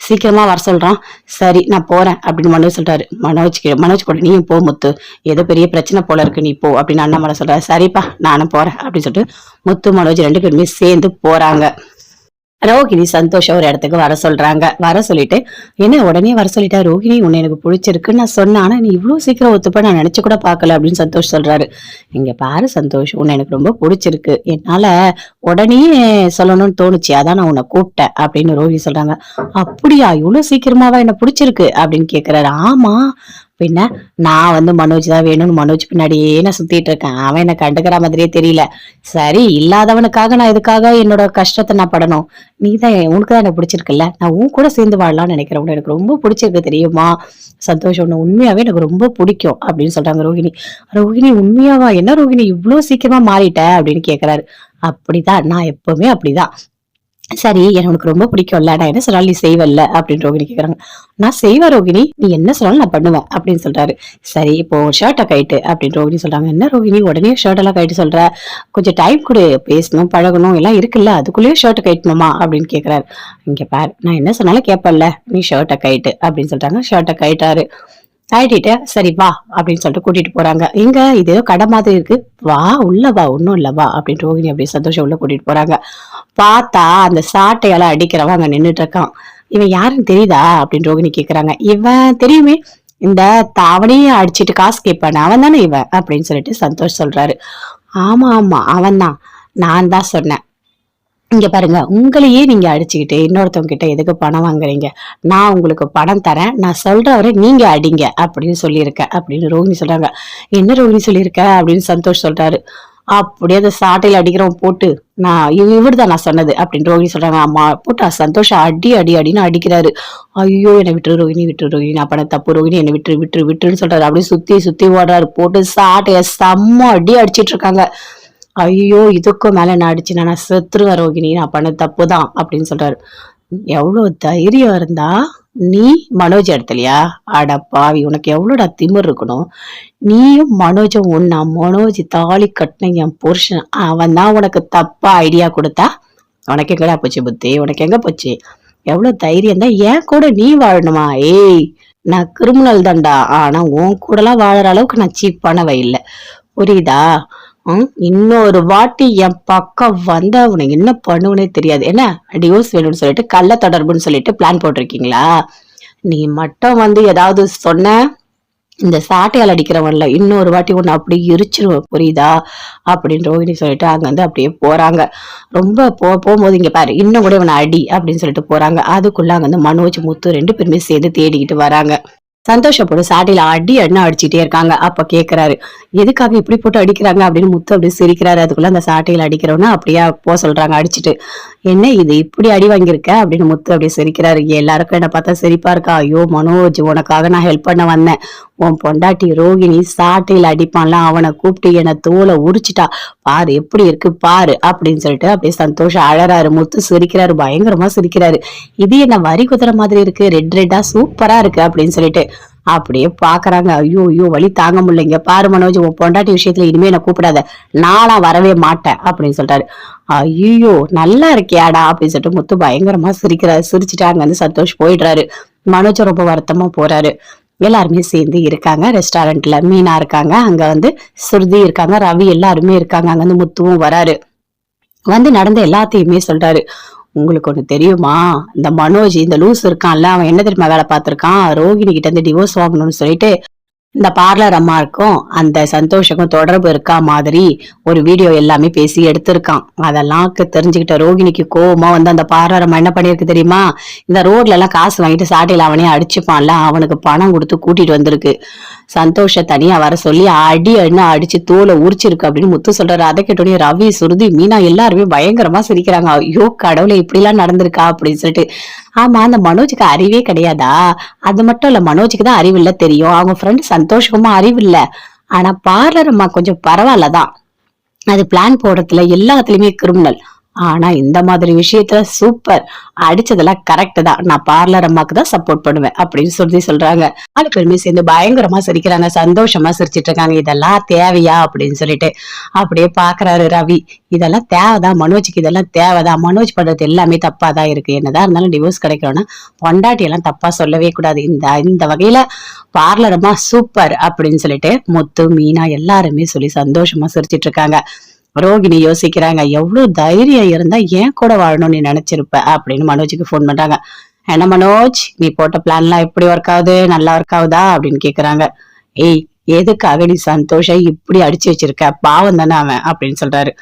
Speaker 1: சீக்கிரமா வர சொல்றான். சரி, நான் போறேன் அப்படின்னு மனோஜ் சொல்றாரு. மனோஜ் கூட நீயும் போ முத்து, ஏதோ பெரிய பிரச்சனை போல இருக்கு, நீ போ அப்படின்னு அண்ணாமலை சொல்றாரு. சரிப்பா, நானும் போறேன் அப்படின்னு சொல்லிட்டு முத்து மனோஜ் 2 பேருமே சேர்ந்து போறாங்க. ரோகிணி சந்தோஷம் ஒரு இடத்துக்கு வர சொல்றாங்க. வர சொல்லிட்டு, என்ன உடனே வர சொல்லிட்டா ரோகிணி, உன்னை எனக்கு பிடிச்சிருக்குன்னு நான் சொன்னேன், ஆனா நீ இவ்வளவு சீக்கிரம் ஒத்துப்ப நான் நினைச்சு கூட பாக்கல அப்படின்னு சந்தோஷ் சொல்றாரு. இங்க பாரு சந்தோஷ், உன்னை எனக்கு ரொம்ப பிடிச்சிருக்கு, என்னால உடனே சொல்லணும்னு தோணுச்சு, அதான் நான் உன்னை கூப்பிட்டேன் அப்படின்னு ரோகிணி சொல்றாங்க. அப்படியா, இவ்வளவு சீக்கிரமாவா என்ன பிடிச்சிருக்கு அப்படின்னு கேக்குறாரு. ஆமா, பின்ன நான் வந்து மனோஜ் தான் வேணும்னு மனோஜ் பின்னாடியே நான் சுத்திட்டு இருக்கேன், அவன் என்ன கண்டுக்கிற மாதிரியே தெரியல. சரி, இல்லாதவனுக்காக நான் இதுக்காக என்னோட கஷ்டத்தை நான் படணும்? நீ தான், உனக்கு தான் எனக்கு பிடிச்சிருக்குல்ல, நான் உன் கூட சேர்ந்து வாழலாம்னு நினைக்கிறேன், உன்னை எனக்கு ரொம்ப பிடிச்சிருக்கு தெரியுமா சந்தோஷம், உன்னை உண்மையாவே எனக்கு ரொம்ப பிடிக்கும் அப்படின்னு சொல்றாங்க ரோகிணி. ரோகிணி, உண்மையாவா? என்ன ரோகிணி இவ்வளவு சீக்கிரமா மாறிட்ட அப்படின்னு கேக்குறாரு. அப்படிதான், நான் எப்பவுமே அப்படிதான். சரி, எனக்கு ரொம்ப பிடிக்கும்ல, நான் என்ன சொன்னாலும் நீ செய்வல்ல அப்படின்னு ரோகிணி கேக்குறாங்க. நான் செய்வேன் ரோகிணி, நீ என்ன சொன்னாலும் நான் பண்ணுவேன் அப்படின்னு சொல்றாரு. சரி, இப்போ ஷர்ட்டை கைட்டு அப்படின்னு ரோகிணி சொல்றாங்க. என்ன ரோகிணி உடனே ஷர்ட் எல்லாம் கைட்டு சொல்ற, கொஞ்சம் டைம் கொடு, பேசணும் பழகணும் எல்லாம் இருக்குல்ல, அதுக்குள்ளேயே ஷர்ட்டை கைட்டணுமா அப்படின்னு கேக்குறாரு. இங்க பாரு, நான் என்ன சொன்னாலும் கேட்பல்ல, நீ ஷர்ட்டை கைட்டு அப்படின்னு சொல்றாங்க. ஷர்ட்டை கைட்டாரு. ஆயிட்டு சரி வா அப்படின்னு சொல்லிட்டு கூட்டிட்டு போறாங்க. எங்க இது ஏதோ கடை மாதிரி இருக்கு, வா உள்ள வா, ஒன்னும் இல்ல வா அப்படின்னு ரோகிணி அப்படியே சந்தோஷம் உள்ள கூட்டிட்டு போறாங்க. பார்த்தா அந்த சாட்டையால அடிக்கிறவன் அங்க நின்னுட்டு இருக்கான். இவன் யாருன்னு தெரியுதா அப்படின்னு ரோகிணி கேக்குறாங்க. இவன் தெரியுமே, இந்த தாவணியை அடிச்சிட்டு காசு கேட்பானே அவன் தானே இவன் அப்படின்னு சொல்லிட்டு சந்தோஷ் சொல்றாரு. ஆமா ஆமா, அவன் தான், நான் தான் சொன்னேன். இங்க பாருங்க, உங்களையே நீங்க அடிச்சுக்கிட்டு இன்னொருத்தவங்க கிட்ட எதுக்கு பணம் வாங்குறீங்க, நான் உங்களுக்கு பணம் தரேன், நான் சொல்றவரை நீங்க அடிங்க அப்படின்னு சொல்லியிருக்கேன் அப்படின்னு ரோகிணி சொல்றாங்க. என்ன ரோகிணி சொல்லியிருக்க அப்படின்னு சந்தோஷ் சொல்றாரு. அப்படியே அந்த சாட்டையில அடிக்கிறவன் போட்டு, நான் இவர்தான் நான் சொன்னது அப்படின்னு ரோகிணி சொல்றாங்க. அம்மா போட்டு சந்தோஷம் அடி அடி அடின்னு அடிக்கிறாரு. ஐயோ, என்னை விட்டுரு ரோகிணி, விட்டுரு ரோகிணி, நான் பண்ண தப்பு ரோகிணி, என்னை விட்டுரு விட்டுரு விட்டுருன்னு சொல்றாரு. அப்படியே சுத்தி சுத்தி ஓடுறாரு. போட்டு சாட்டைய செம்ம அடி அடிச்சிட்டு இருக்காங்க. ஐயோ, இதுக்கும் மேல என்ன அடிச்சுனா நான் செத்துருவேன் ரோகிணி, நான் பண்ண தப்புதான் அப்படின்னு சொல்றாரு. எவ்வளவு தைரியம் இருந்தா நீ மனோஜ் இடத்துலயா? அட பாவி, உனக்கு எவ்வளோடா திமிர் இருக்கணும்? நீயும் மனோஜும் ஒன்னா? மனோஜ் தாலி கட்டின என் புருஷன், அவன் தான் உனக்கு தப்பா ஐடியா கொடுத்தா? உனக்கு எங்கடா போச்சு புத்தி, உனக்கு எங்க போச்சு? எவ்வளவு தைரியம் தான் என் கூட நீ வாழணுமா? ஏய், நான் கிரிமினல் தான்டா, ஆனா உன் கூட எல்லாம் வாழற அளவுக்கு நான் சீப்பானவ இல்ல, புரியுதா? இன்னொரு வாட்டி என் பக்கம் வந்தா உனக்கு என்ன பண்ணுவனே தெரியாது. என்ன டிவோர்ஸ் வேணும்னு சொல்லிட்டு கள்ள தொடர்புன்னு சொல்லிட்டு பிளான் போட்டிருக்கீங்களா? நீ மட்டும் வந்து ஏதாவது சொன்ன, இந்த சாட்டையால் அடிக்கிறவன்ல இன்னொரு வாட்டி ஒண்ணு அப்படியே எரிச்சிருவேன், புரியுதா அப்படின்னு ரோகிணி சொல்லிட்டு அங்க வந்து அப்படியே போறாங்க. ரொம்ப போகும்போது இங்க பாரு, இன்னும் கூட இவனை அடி அப்படின்னு சொல்லிட்டு போறாங்க. அதுக்குள்ள அங்க வந்து மனோஜ் முத்து 2 பேருமே சேர்ந்து தேடிக்கிட்டு வராங்க. சந்தோஷப்படும் சாட்டையில அடி அடினா அடிச்சுட்டே இருக்காங்க. அப்ப கேக்குறாரு, எதுக்காக இப்படி போட்டு அடிக்கிறாங்க அப்படின்னு முத்து அப்படியே சிரிக்கிறாரு. அதுக்குள்ள அந்த சாட்டையில அடிக்கிறவனா அப்படியே போ சொல்றாங்க அடிச்சுட்டு. என்ன இது இப்படி அடி வாங்கியிருக்க அப்படின்னு முத்து அப்படியே சிரிக்கிறாரு. எல்லாருக்கும் என்ன பார்த்தா சிரிப்பா இருக்கா. ஐயோ மனோஜ், உனக்காக நான் ஹெல்ப் பண்ண வந்தேன், உன் பொண்டாட்டி ரோகிணி சாட்டையில அடிப்பான்ல, அவனை கூப்பிட்டு என்ன தோலை உரிச்சிட்டா பாரு, எப்படி இருக்கு பாரு அப்படின்னு சொல்லிட்டு அப்படியே சந்தோஷம் அழறாரு. முத்து சிரிக்கிறாரு, பயங்கரமா சிரிக்கிறாரு. இது என்ன வரி குதிரை மாதிரி இருக்கு, ரெட் ரெட்டா சூப்பரா இருக்கு அப்படின்னு சொல்லிட்டு அப்படியே பாக்குறாங்க. ஐயோ ஐயோ, வலி தாங்க முடியலைங்க. பாரு மனோஜ், உன் பொண்டாட்டி விஷயத்துல இனிமே என்ன கூப்பிடாத, நானா வரவே மாட்டேன் அப்படின்னு சொல்றாரு. ஐயோ, நல்லா இருக்கியாடா அப்படின்னு சொல்லிட்டு முத்து பயங்கரமா சிரிக்கிறாரு. சிரிச்சுட்டு அங்க வந்து சந்தோஷ் போயிடுறாரு. மனோஜ் ரொம்ப வருத்தமா போறாரு. எல்லாருமே சேர்ந்து இருக்காங்க ரெஸ்டாரண்ட்ல. மீனா இருக்காங்க, அங்க வந்து சுருதி இருக்காங்க, ரவி எல்லாருமே இருக்காங்க. அங்க வந்து முத்துவும் வராரு. வந்து நடந்த எல்லாத்தையுமே சொல்றாரு. உங்களுக்கு ஒண்ணு தெரியுமா? இந்த மனோஜ் இந்த லூஸ் இருக்கான்ல, அவன் என்ன தெரியுமா வேலை பார்த்திருக்கான்? ரோகிணி கிட்ட இருந்து டிவோர்ஸ் வாங்கணும்னு சொல்லிட்டு இந்த பார்லர் அம்மாவுக்கும் அந்த சந்தோஷுக்கும் தொடர்பு இருக்கா மாதிரி ஒரு வீடியோ எல்லாமே பேசி எடுத்திருக்கான். அதெல்லாம் தெரிஞ்சுக்கிட்ட ரோகிணிக்கு கோவமா வந்து அந்த பார்லர் அம்மா என்ன பண்ணிருக்கு தெரியுமா? இந்த ரோட்ல எல்லாம் காசு வாங்கிட்டு சாட்டையில அவனே அடிச்சுப்பான்ல, அவனுக்கு பணம் கொடுத்து கூட்டிட்டு வந்திருக்கு. சந்தோஷ தனியா வர சொல்லி அடி அடின்னு அடிச்சு தோலை உரிச்சிருக்கு அப்படின்னு முத்து சொல்றாரு. அதை கேட்டோடனே ரவி, சுருதி, மீனா எல்லாருமே பயங்கரமா சிரிக்கிறாங்க. ஐயோ கடவுளை இப்படி எல்லாம் நடந்திருக்கா அப்படின்னு சொல்லிட்டு. ஆமா, அந்த மனோஜுக்கு அறிவே கிடையாதா? அது மட்டும் இல்ல, மனோஜுக்கு தான் அறிவு இல்ல தெரியும், அவங்க ஃப்ரெண்ட் சந்தோஷமா அறிவு இல்ல. ஆனா பார்லர் அம்மா கொஞ்சம் பரவாயில்லதான், அது பிளான் போடுறதுல எல்லாத்துலயுமே கிரிமினல். ஆனா இந்த மாதிரி விஷயத்துல சூப்பர், அடிச்சதெல்லாம் கரெக்ட் தான், நான் பார்லர் அம்மாக்கு தான் சப்போர்ட் பண்ணுவேன் அப்படின்னு சொல்றாங்க. 4 பேருமே சேர்ந்து பயங்கரமா சிரிக்கிறாங்க, சந்தோஷமா சிரிச்சிட்டு இருக்காங்க. இதெல்லாம் தேவையா அப்படின்னு சொல்லிட்டு அப்படியே பாக்குறாரு ரவி. இதெல்லாம் தேவைதான் மனோஜுக்கு, இதெல்லாம் தேவைதான், மனோஜ் பண்றது எல்லாமே தப்பாதான் இருக்கு. என்னதான் இருந்தாலும் டிவோர்ஸ் கிடைக்கணும்னா பொண்டாட்டி எல்லாம் தப்பா சொல்லவே கூடாது. இந்த வகையில பார்லர் அம்மா சூப்பர் அப்படின்னு சொல்லிட்டு முத்து, மீனா எல்லாருமே சொல்லி சந்தோஷமா சிரிச்சிட்டு இருக்காங்க. ரோகிணி யோசிக்கிறாங்க, எவ்வளவு தைரியம் இருந்தா ஏன் கூட வாழணும்னு நீ நினைச்சிருப்ப அப்படின்னு மனோஜுக்கு போன் பண்றாங்க. என்ன மனோஜ், நீ போட்ட பிளான் எல்லாம் எப்படி ஒர்க் ஆகுது, நல்லா ஒர்க் ஆகுதா அப்படின்னு கேக்குறாங்க. ஏய், எதுக்காக நீ சந்தோஷம் இப்படி அடிச்சு வச்சிருக்க, பாவம் தானே அவன் அப்படின்னு சொல்றாரு.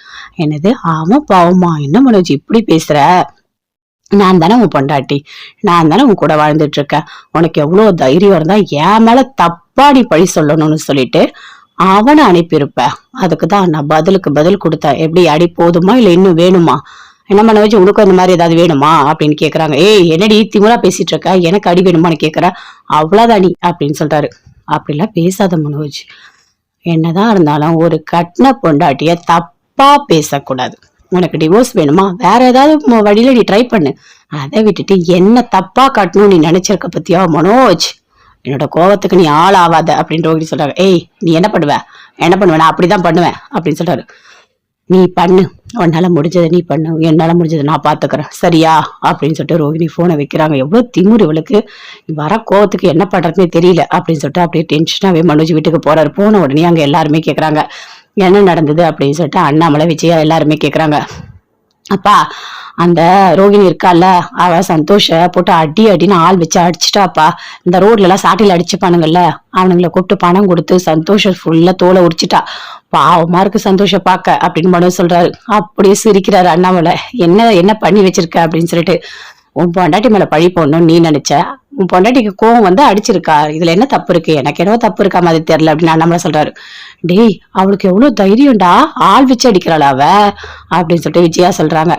Speaker 1: என்னது அவன் பாவமா? என்ன மனோஜ் இப்படி பேசுற? நான் தானே உன் பொண்டாட்டி, நான் தானே உன் கூட வாழ்ந்துட்டு இருக்கேன், உனக்கு எவ்வளவு தைரியம் இருந்தா என் மேல தப்பா நீ பழி சொல்லணும்னு சொல்லிட்டு அவனை அனுப்பியிருப்ப. அதுக்குதான் நான் பதிலுக்கு பதில் கொடுத்தேன். எப்படி அடி போதுமா இல்ல இன்னும் வேணுமா? என்ன பண்ண வச்சு உனக்கும் இந்த மாதிரி ஏதாவது வேணுமா அப்படின்னு கேக்குறாங்க. ஏய், என்னடி திமுறா பேசிட்டு இருக்க, எனக்கு அடி வேணுமான்னு கேக்குற, அவ்வளவுதான் நீ அப்படின்னு சொல்றாரு. அப்படிலாம் பேசாத மனோஜ், என்னதான் இருந்தாலும் ஒரு கட்டின பொண்டாட்டிய தப்பா பேசக்கூடாது. உனக்கு டிவோர்ஸ் வேணுமா, வேற ஏதாவது வழியில நீ ட்ரை பண்ணு, அதை விட்டுட்டு என்ன தப்பா காட்டணும் நீ நினைச்சிருக்க பத்தியா மனோஜ்? என்னோட கோவத்துக்கு நீ ஆள் ஆகாத அப்படின்னு ரோகிணி சொல்றாங்க. ஏய், நீ என்ன பண்ணுவ? என்ன பண்ணுவேன், நான் அப்படிதான் பண்ணுவேன் அப்படின்னு சொல்றாரு. நீ பண்ணு, உன்னால முடிஞ்சதை நீ பண்ணு, என்னால முடிஞ்சதை நான் பாத்துக்கிறேன், சரியா அப்படின்னு சொல்லிட்டு ரோகிணி போனை வைக்கிறாங்க. எவ்வளவு திமுரு இவளுக்கு, வர கோவத்துக்கு என்ன பண்றதுன்னே தெரியல அப்படின்னு சொல்லிட்டு அப்படியே டென்ஷனாவே மனோஜ் வீட்டுக்கு போறாரு. போன உடனே அங்க எல்லாருமே கேக்குறாங்க என்ன நடந்தது அப்படின்னு சொல்லிட்டு அண்ணாமலை, விஜயா எல்லாருமே கேக்குறாங்க. அப்பா, அந்த ரோகிணி இருக்கால, அவ சந்தோஷ போட்டு அடி அடின்னு ஆள் வச்சு அடிச்சுட்டாப்பா. இந்த ரோட்ல எல்லாம் சாட்டில அடிச்சுப்பானுங்கல்ல, அவனுங்களை கூப்பிட்டு பணம் கொடுத்து சந்தோஷம் ஃபுல்லா தோலை உரிச்சிட்டா. பாவமா இருக்கு சந்தோஷ பாக்க அப்படின்னு மனோஜ் சொல்றாரு. அப்படியே சிரிக்கிறாரு அண்ணாமலை. என்ன என்ன பண்ணி வச்சிருக்க அப்படின்னு சொல்லிட்டு. உன் பொண்டாட்டி மேல பழி போடணும்னு நீ நினைச்ச, உன் பொண்டாட்டிக்கு கோவம் வந்து அடிச்சிருக்கா, இதுல என்ன தப்பு இருக்கு, எனக்கு என்னவோ தப்பு இருக்கா மாதிரி தெரியல அப்படின்னு அண்ணாமலை சொல்றாரு. டேய், அவளுக்கு எவ்வளவு தைரியம்டா, ஆள் வச்சு அடிக்கிறாள் அவ அப்படின்னு சொல்லிட்டு விஜயா சொல்றாங்க.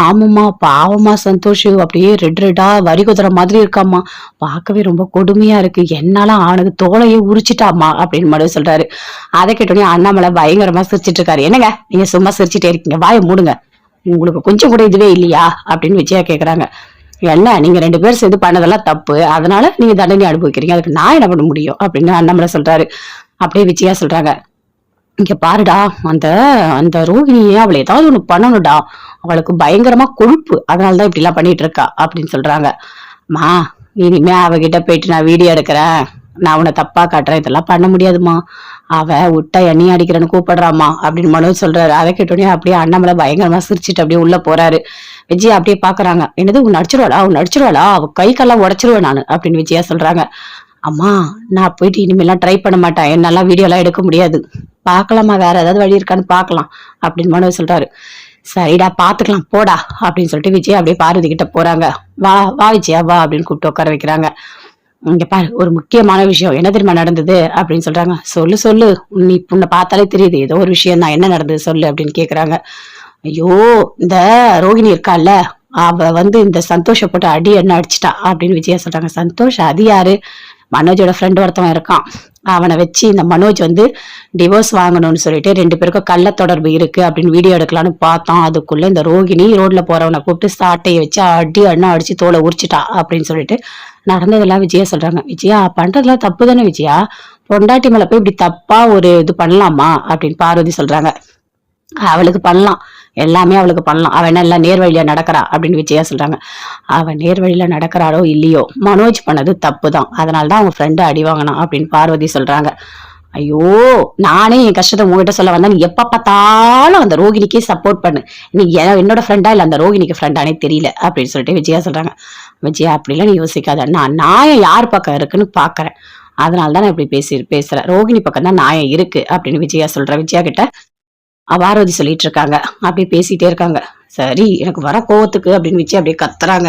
Speaker 1: ஆமாம்மா, பாவமா சந்தோஷ் அப்படியே ரெட்டா வரி குதிரை மாதிரி இருக்காமா, பார்க்கவே ரொம்ப கொடுமையா இருக்கு, என்னால அவனுக்கு தோலையே உரிச்சிட்டாமா அப்படின்னு மனு சொல்றாரு. அதை கேட்டோடனே அண்ணாமலை பயங்கரமா சிரிச்சிட்டு இருக்காரு. என்னங்க நீங்க சும்மா சிரிச்சுட்டே இருக்கீங்க, வாயை மூடுங்க, உங்களுக்கு கொஞ்சம் கூட இதுவே இல்லையா அப்படின்னு விஜயா கேக்குறாங்க. என்ன, நீங்க 2 பேர் சேர்ந்து பண்ணதெல்லாம் தப்பு, அதனால நீங்க தண்டனை அனுபவிக்கிறீங்க, அதுக்கு நான் என்ன பண்ண முடியும் அப்படின்னு அண்ணாமலை சொல்றாரு. அப்படியே விஜயா சொல்றாங்க. இங்க பாருடா, அந்த அந்த ரோகிணியே அவளை ஏதாவது ஒண்ணு பண்ணணும்டா, அவளுக்கு பயங்கரமா கொழுப்பு, அதனாலதான் இப்படி எல்லாம் பண்ணிட்டு இருக்கா அப்படின்னு சொல்றாங்க. மா, இனிமே அவகிட்ட போயிட்டு நான் வீடியோ எடுக்கிறேன், நான் உன்னை தப்பா காட்டுறேன், இதெல்லாம் பண்ண முடியாதுமா, அவ விட்டா எண்ணெய் அடிக்கிறேன்னு கூப்பிடுறாமா அப்படின்னு மனோஜ் சொல்றாரு. அதை கேட்டோடனே அப்படியே அண்ணாமலை பயங்கரமா சிரிச்சுட்டு அப்படியே உள்ள போறாரு. விஜயா அப்படியே பாக்குறாங்க. என்னது, உன் அடிச்சிருவாளா, அவ கை கால்லாம் உடைச்சிருவேன் நானு அப்படின்னு விஜயா சொல்றாங்க. அம்மா, நான் போயிட்டு இனிமேலாம் ட்ரை பண்ண மாட்டேன், என்னால வீடியோ எல்லாம் எடுக்க முடியாது, பாக்கலாமா, வேற ஏதாவது வழி இருக்கான்னு பாக்கலாம் அப்படின்னு மனோஜ் சொல்றாரு. சரிடா பாத்துக்கலாம் போடா அப்படின்னு சொல்லிட்டு விஜயா அப்படியே பார்வதி கிட்ட போறாங்க. வா வா விஜயா வா அப்படின்னு கூப்பிட்டு உட்கார வைக்கிறாங்க. இங்க பாரு, ஒரு முக்கியமான விஷயம், என்ன தெரியுமா நடந்தது அப்படின்னு சொல்றாங்க. சொல்லு சொல்லு, நீ உன்னை பார்த்தாலே தெரியுது ஏதோ ஒரு விஷயம் தான், என்ன நடந்தது சொல்லு அப்படின்னு கேக்குறாங்க. ஐயோ, இந்த ரோகிணி இருக்கால, அவ வந்து இந்த சந்தோஷப்பட்டு அடி என்ன அடிச்சிட்டா அப்படின்னு விஜயா சொல்றாங்க. சந்தோஷ் அது யாரு? மனோஜோட ஃப்ரெண்ட் ஒருத்தவன் இருக்கான், அவனை வச்சு இந்த மனோஜ் வந்து டிவோர்ஸ் வாங்கணும்னு சொல்லிட்டு 2 பேருக்கும் கள்ள தொடர்பு இருக்கு அப்படின்னு வீடியோ எடுக்கலாம்னு பார்த்தோம். அதுக்குள்ள இந்த ரோகிணி ரோட்ல போறவனை கூப்பிட்டு சாட்டையை வச்சு அடி அண்ணா அடிச்சு தோலை உரிச்சிட்டா அப்படின்னு சொல்லிட்டு நடந்ததெல்லாம் விஜயா சொல்றாங்க. விஜயா, பண்றதுலாம் தப்பு தானே விஜயா, பொண்டாட்டி மேல போய் இப்படி தப்பா ஒரு இது பண்ணலாமா அப்படின்னு பார்வதி சொல்றாங்க. அவளுக்கு பண்ணலாம், எல்லாமே அவளுக்கு பண்ணலாம், அவ என்ன எல்லாம் நேர்வழியா நடக்கிறா அப்படின்னு விஜயா சொல்றாங்க. அவ நேர்வழியில நடக்கிறாளோ இல்லையோ, மனோஜ் பண்ணது தப்பு தான், அதனாலதான் அவங்க ஃப்ரெண்டு அடி வாங்கினான் அப்படின்னு பார்வதி சொல்றாங்க. ஐயோ! நானே என் கஷ்டத்த உன்கிட்ட சொல்ல வந்தா, நீ எப்ப பார்த்தாலும் அந்த ரோகிணிக்கே சப்போர்ட் பண்ணு. நீ என்னோட ஃப்ரெண்டா இல்ல அந்த ரோகிணிக்கு ஃப்ரெண்டானே தெரியல அப்படின்னு சொல்லிட்டு விஜயா சொல்றாங்க. விஜயா அப்படிலாம் நீ யோசிக்காத. நான் நியாயம் யார் பக்கம் இருக்குன்னு பார்க்கறேன். அதனால தான் நான் இப்படி பேசுறேன். ரோகிணி பக்கம் தான் நியாயம் இருக்கு அப்படின்னு விஜயா சொல்றா. விஜயா கிட்ட பார்வதி சொல்லிட்டு இருக்காங்க. அப்படியே பேசிட்டே இருக்காங்க. சரி எனக்கு வர கோவத்துக்கு அப்படின்னு விஜயா அப்படியே கத்துறாங்க.